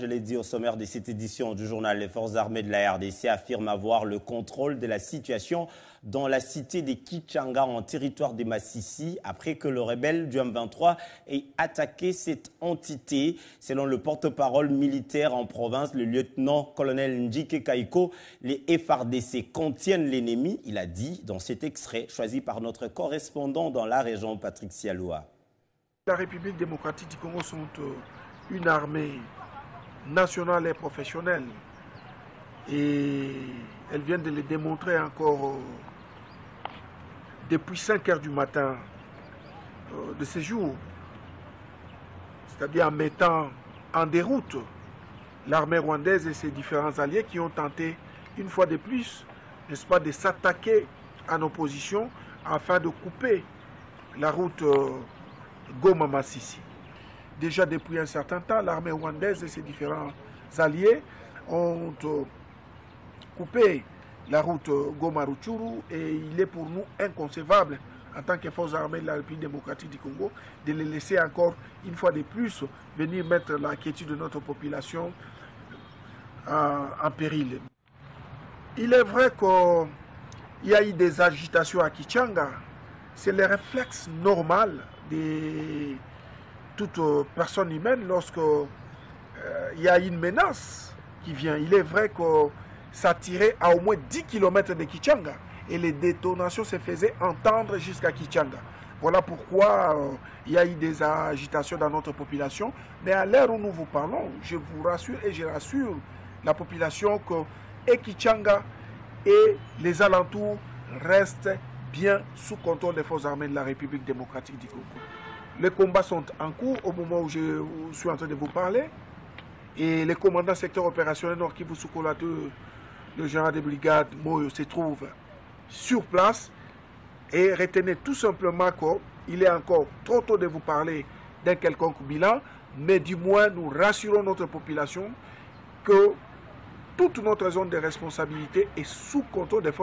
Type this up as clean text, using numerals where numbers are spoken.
je l'ai dit au sommaire de cette édition du journal, les forces armées de la RDC affirment avoir le contrôle de la situation dans la cité de Kichanga en territoire de Massissi après que le rebelle du M23 ait attaqué cette entité. Selon le porte-parole militaire en province, le lieutenant-colonel Njike Kaiko, les FARDC contiennent l'ennemi, il a dit dans cet extrait choisi par notre correspondant dans la région, Patrick Sialoua. La République démocratique du Congo sont une armée nationale et professionnelle. Et elles viennent de le démontrer encore depuis 5 heures du matin de ces jours. C'est-à-dire en mettant en déroute l'armée rwandaise et ses différents alliés qui ont tenté une fois de plus, n'est-ce pas, de s'attaquer à nos positions afin de couper la route Goma-Massissi. Déjà depuis un certain temps, l'armée rwandaise et ses différents alliés ont coupé la route Goma-Rutshuru et il est pour nous inconcevable en tant que forces armées de la République démocratique du Congo de les laisser encore une fois de plus venir mettre la quiétude de notre population en péril. Il est vrai qu'il y a eu des agitations à Kichanga. C'est le réflexe normal de toute personne humaine lorsque il y a une menace qui vient. Il est vrai que ça tirait à au moins 10 km de Kichanga et les détonations se faisaient entendre jusqu'à Kichanga. Voilà pourquoi il y a eu des agitations dans notre population. Mais à l'heure où nous vous parlons, je vous rassure et je rassure la population que Kichanga et les alentours restent bien sous contrôle des forces armées de la République démocratique du Congo. Les combats sont en cours au moment où je suis en train de vous parler. Et les commandants secteur opérationnel Nord Kivu Soukolato, le général de brigade Moyo, se trouve sur place. Et retenez tout simplement qu'il est encore trop tôt de vous parler d'un quelconque bilan. Mais du moins, nous rassurons notre population que toute notre zone de responsabilité est sous contrôle des forces